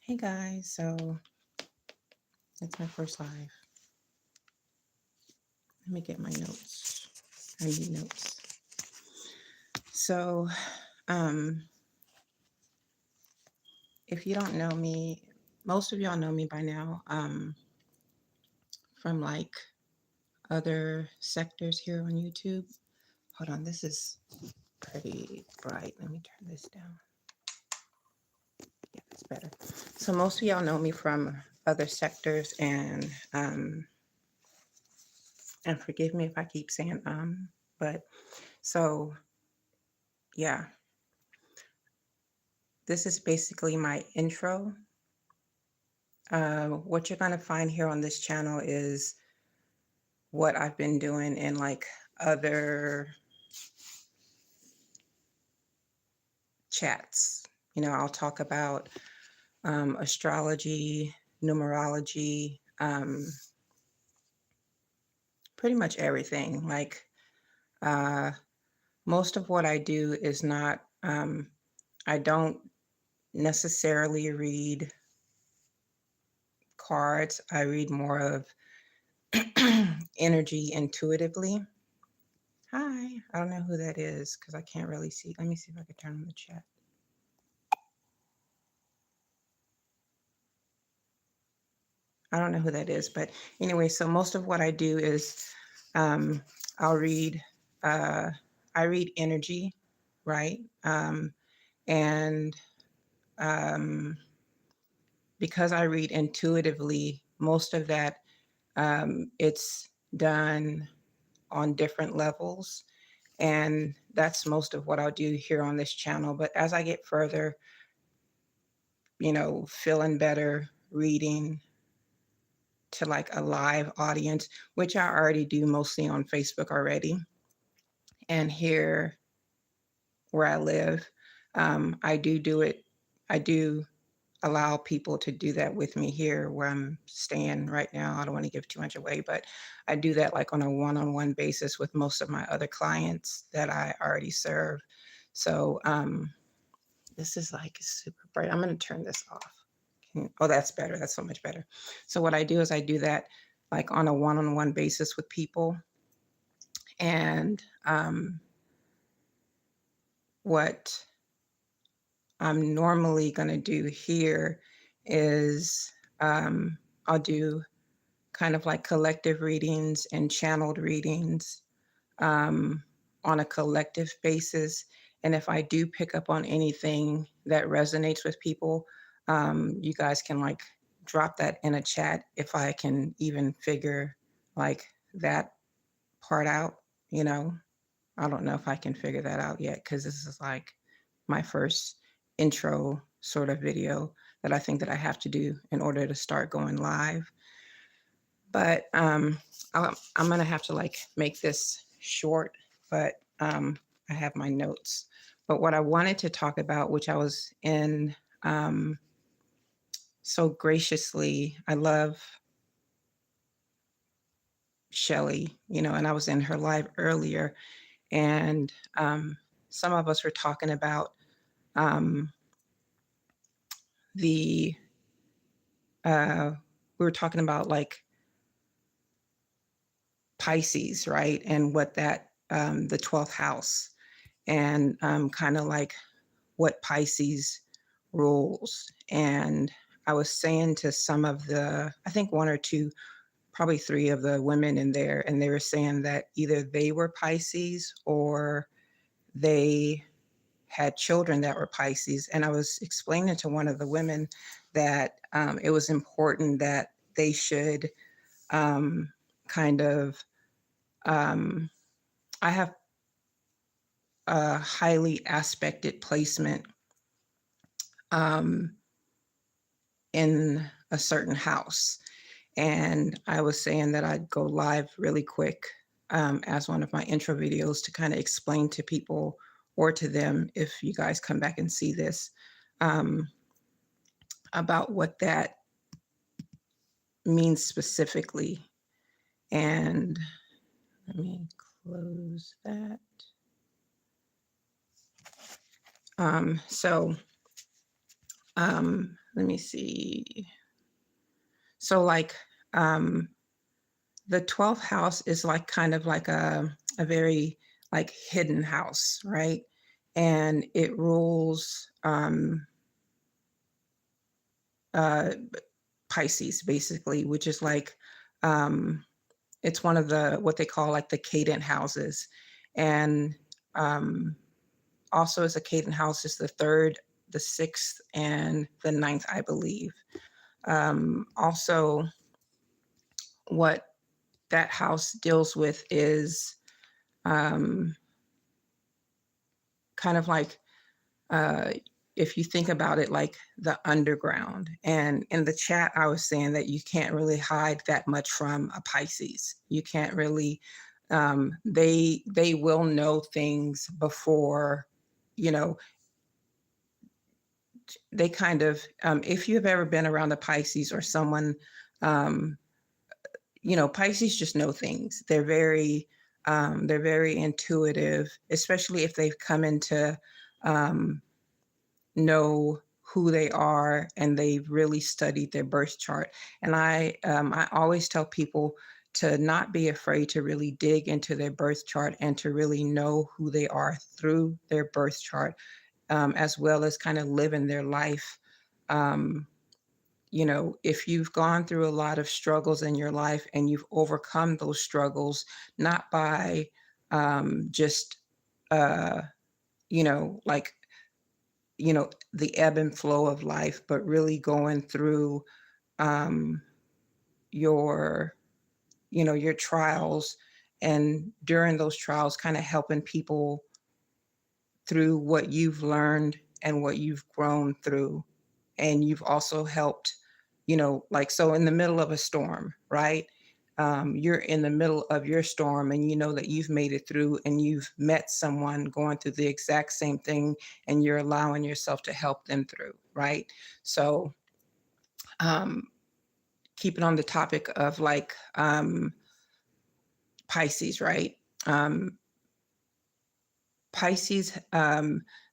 Hey guys, so it's my first live. Let me get my notes. I need notes. So, um, if you don't know me, most of y'all know me by now, from like other sectors here on YouTube. Hold on, this is pretty bright. Let me turn this down. Yeah, that's better. So most of y'all know me from other sectors, and forgive me if I keep saying but so yeah, this is basically my intro. What you're going to find here on this channel is what I've been doing in like other chats. I'll talk about astrology, numerology, pretty much everything. Like uh, most of what I do is not, I don't necessarily read cards. I read more of energy intuitively. Hi, I don't know who that is because I can't really see. Let me see if I can turn on the chat. I don't know who that is, but anyway, so most of what I do is um, I'll read, uh, I read energy, right? And um, because I read intuitively, most of that, it's done on different levels. And that's most of what I'll do here on this channel. But as I get further, feeling better, reading to like a live audience, which I already do mostly on Facebook already. And here where I live, I do it. I do allow people to do that with me here where I'm staying right now. I don't want to give too much away, but I do that like on a one-on-one basis with most of my other clients that I already serve. So this is like super bright. I'm going to turn this off. Oh, that's better. That's so much better. So what I do is I do that like on a one-on-one basis with people. And what I'm normally going to do here is I'll do kind of like collective readings and channeled readings on a collective basis. And if I do pick up on anything that resonates with people, you guys can like drop that in a chat if I can even figure like that part out, you know. I don't know if I can figure that out yet because this is like my first intro sort of video that I think that I have to do in order to start going live. But I'm gonna have to like make this short, but I have my notes. But what I wanted to talk about, which I was in so graciously, I love Shelly, and I was in her live earlier, and some of us were talking about um, the we were talking about like Pisces, right? And what that the 12th house and kind of like what Pisces rules. And I was saying to some of I think one or two, probably three of the women in there, and they were saying that either they were Pisces or they had children that were Pisces. And I was explaining to one of the women that it was important that they should kind of, I have a highly aspected placement um, in a certain house. And I was saying that I'd go live really quick as one of my intro videos to kind of explain to people or to them, if you guys come back and see this, um, about what that means specifically. And let me close that. So let me see. So like um the 12th house is like kind of like a very like hidden house, right? And it rules uh Pisces basically, which is like um it's one of the what they call like the cadent houses. And um also as a cadent house is the third, the sixth, and the ninth, I believe. Also, what that house deals with is um, kind of like uh, if you think about it, like the underground. And in the chat, I was saying that you can't really hide that much from a Pisces. You can't really. They will know things before, you know. They kind of, if you've ever been around a Pisces or someone, um, Pisces just know things. They're very intuitive, especially if they've come into um, know who they are and they've really studied their birth chart. And I always tell people to not be afraid to really dig into their birth chart and to really know who they are through their birth chart, as well as kind of living their life. Um, if you've gone through a lot of struggles in your life and you've overcome those struggles, not by just, uh, like, the ebb and flow of life, but really going through um, your, your trials, and during those trials, kind of helping people through what you've learned and what you've grown through. And you've also helped, like, so in the middle of a storm, right? You're in the middle of your storm and you know that you've made it through and you've met someone going through the exact same thing and you're allowing yourself to help them through, right? So, um, keeping on the topic of like Pisces, right? Um, Pisces,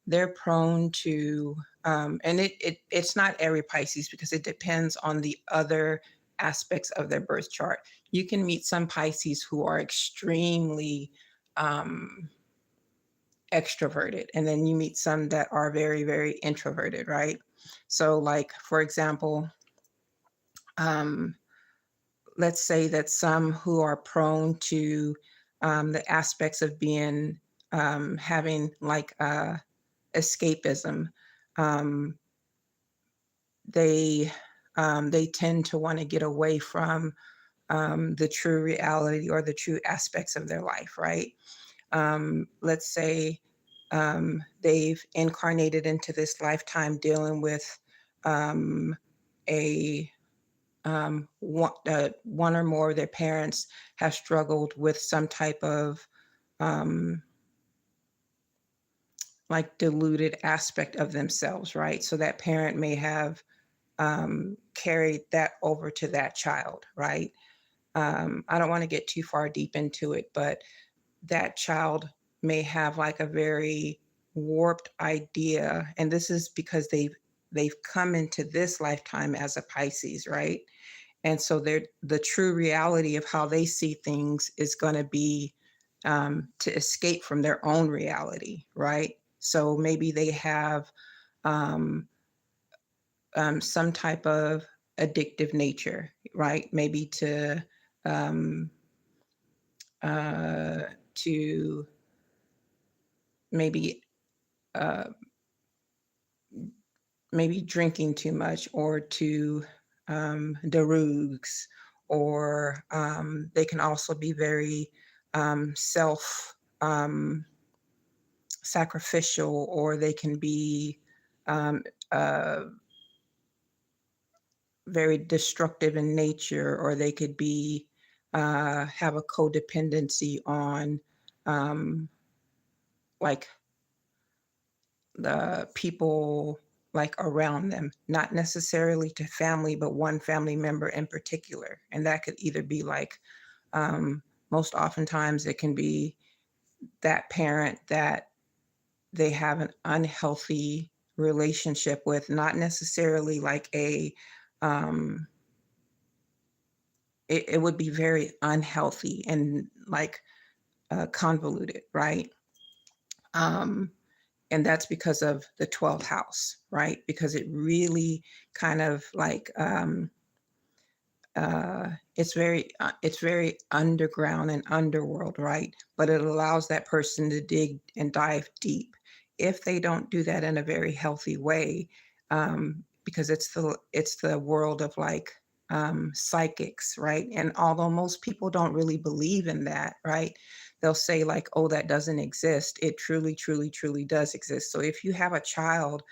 they're prone to, and it's not every Pisces because it depends on the other aspects of their birth chart. You can meet some Pisces who are extremely um, extroverted, and then you meet some that are very, very introverted, right? So, like, for example, um, let's say that some who are prone to the aspects of being having like escapism, um, they they tend to want to get away from the true reality or the true aspects of their life, right? Let's say they've incarnated into this lifetime dealing with um, a one or more of their parents have struggled with some type of um, like diluted aspect of themselves, right? So that parent may have carried that over to that child, right? I don't want to get too far deep into it, but that child may have like a very warped idea, and this is because they've come into this lifetime as a Pisces, right? And so the true reality of how they see things is going to be to escape from their own reality, right? So maybe they have um, some type of addictive nature, right? Maybe um, uh, to maybe uh, maybe drinking too much or to derugs, or they can also be very self sacrificial, or they can be um, uh, very destructive in nature, or they could be have a codependency on um, like the people like around them, not necessarily to family, but one family member in particular. And that could either be like, um, most oftentimes it can be that parent that they have an unhealthy relationship with, not necessarily like um, it would be very unhealthy and like convoluted, right? Um, and that's because of the 12th house, right? Because it really kind of like it's very underground and underworld, right? But it allows that person to dig and dive deep. If they don't do that in a very healthy way, because it's the world of like psychics, right? And although most people don't really believe in that, right? They'll say like, "Oh, that doesn't exist." It truly, truly, truly does exist. So if you have a child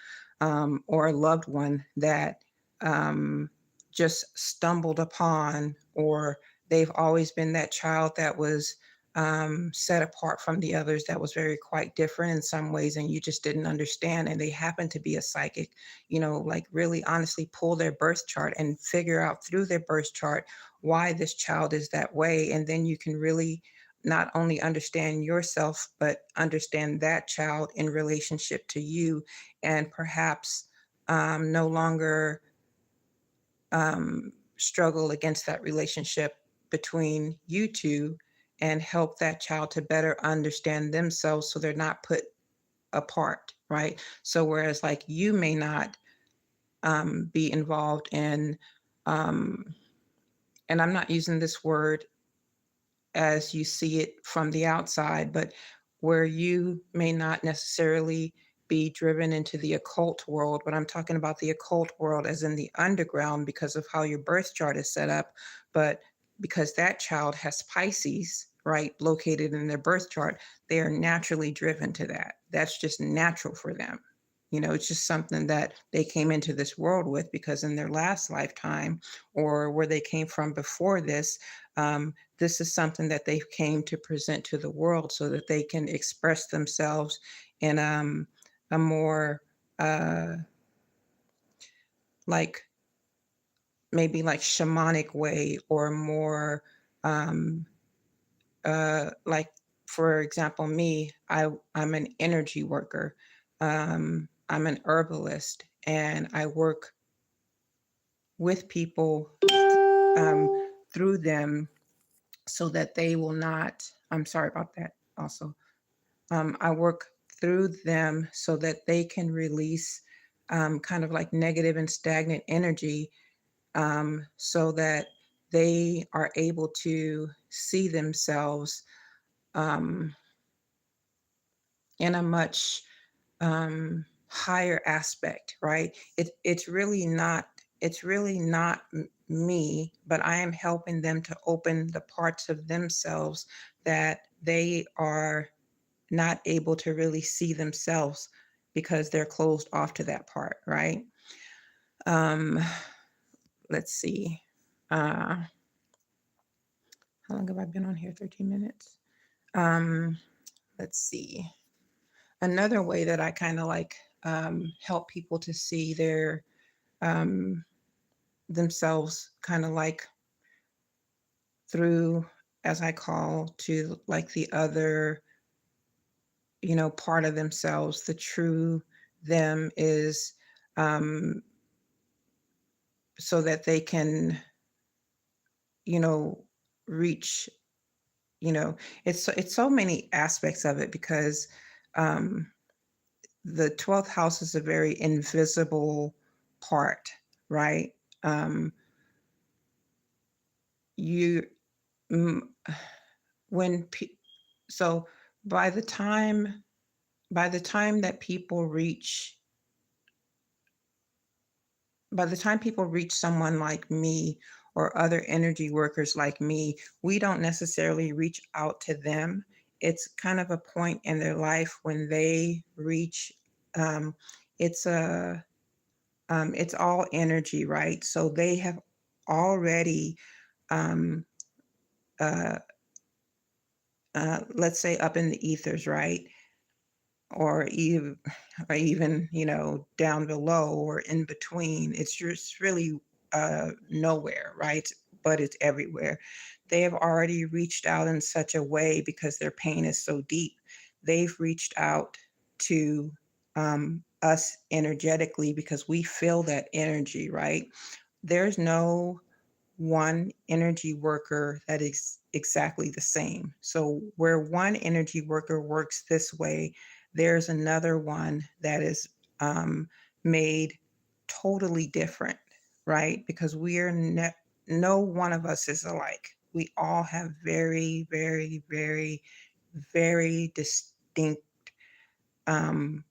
or a loved one that um, just stumbled upon, or they've always been that child that was set apart from the others, that was very quite different in some ways, and you just didn't understand, and they happen to be a psychic, like really honestly pull their birth chart and figure out through their birth chart why this child is that way. And then you can really not only understand yourself, but understand that child in relationship to you, and perhaps no longer struggle against that relationship between you two, and help that child to better understand themselves so they're not put apart, right? So, whereas like you may not be involved in, um, and I'm not using this word as you see it from the outside, but where you may not necessarily be driven into the occult world, but I'm talking about the occult world as in the underground because of how your birth chart is set up. But because that child has Pisces, right, located in their birth chart, they are naturally driven to that. That's just natural for them. It's just something that they came into this world with because in their last lifetime or where they came from before this is something that they came to present to the world so that they can express themselves in a more uh, like maybe like shamanic way, or more um, like, for example, me, I'm an energy worker. I'm an herbalist, and I work with people through them so that they will not. I'm sorry about that. Also, I work through them so that they can release kind of like negative and stagnant energy, so that they are able to see themselves um, in a much higher aspect, right? It's really not me, but I am helping them to open the parts of themselves that they are not able to really see themselves because they're closed off to that part, right? Um, let's see. How long have I been on here? 13 minutes. Um, let's see. Another way that I kind of like help people to see their um, themselves kind of like through, as I call to like the other, part of themselves, the true them is um, so that they can, you know, reach, it's so many aspects of it because um, the 12th house is a very invisible part, right? Um, you, mm, when, so by the time, that people reach, by the time people reach someone like me or other energy workers like me, we don't necessarily reach out to them. It's kind of a point in their life when they reach, um, it's a, it's all energy, right? So they have already, um, uh, let's say up in the ethers, right? Or even down below or in between. It's just really nowhere, right? But it's everywhere. They have already reached out in such a way because their pain is so deep. They've reached out to us energetically because we feel that energy, right? There's no one energy worker that is exactly the same. So, where one energy worker works this way, there's another one that is um, made totally different, right? Because no one of us is alike. We all have very, very, very, very distinct, um,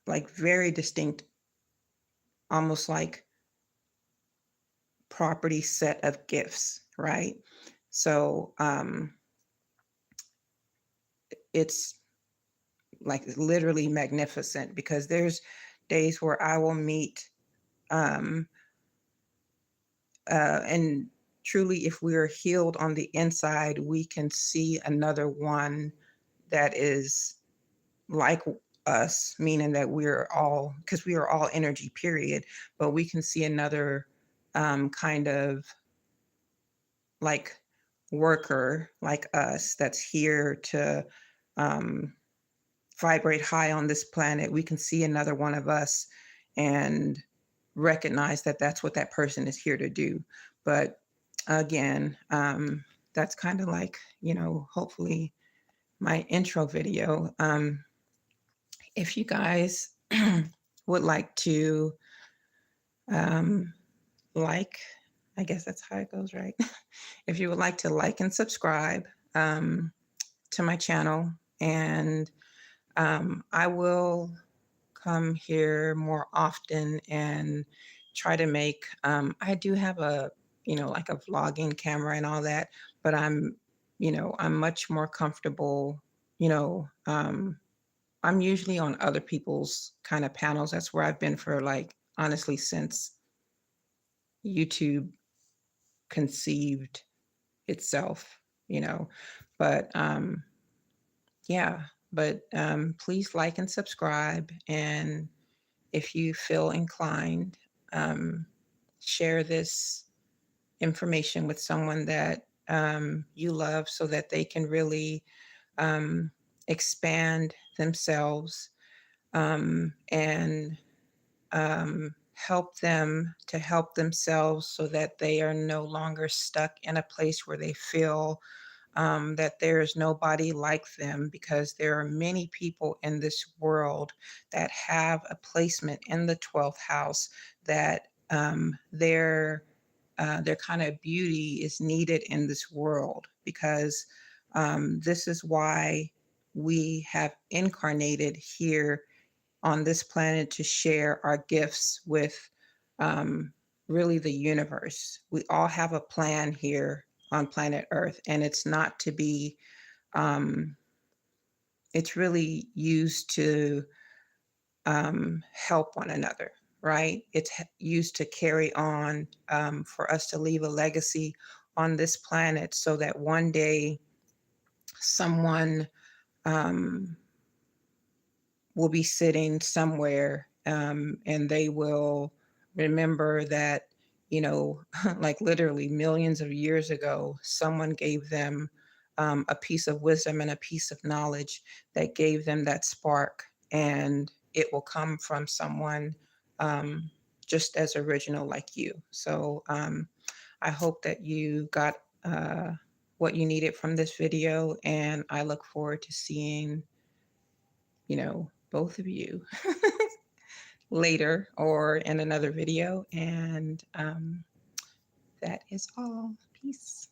very distinct, almost like property set of gifts, right? So, it's like literally magnificent because there's days where I will meet, um, and truly, if we are healed on the inside, we can see another one that is like us, meaning that we're all, because we are all energy, period, but we can see another kind of like worker like us that's here to um, vibrate high on this planet. We can see another one of us and recognize that that's what that person is here to do. But again, that's kind of like, hopefully my intro video. If you guys would like to, um, like, I guess that's how it goes, right? If you would like to like and subscribe um, to my channel, and I will come here more often and try to make. I do have a, like a vlogging camera and all that, but I'm much more comfortable. You know, I'm usually on other people's kind of panels. That's where I've been for like honestly since YouTube conceived itself. You know, but yeah. But please like and subscribe, and if you feel inclined, um, share this information with someone that you love so that they can really um, expand themselves and help them to help themselves so that they are no longer stuck in a place where they feel that there is nobody like them, because there are many people in this world that have a placement in the 12th house that their kind of beauty is needed in this world, because this is why we have incarnated here on this planet, to share our gifts with um, really the universe. We all have a plan here on planet Earth, and it's not to be, um, it's really used to help one another, right? It's used to carry on, for us to leave a legacy on this planet so that one day someone um, will be sitting somewhere, and they will remember that, like literally millions of years ago, someone gave them a piece of wisdom and a piece of knowledge that gave them that spark. And it will come from someone um, just as original like you. So I hope that you got what you needed from this video. And I look forward to seeing both of you later or in another video. And that is all. Peace.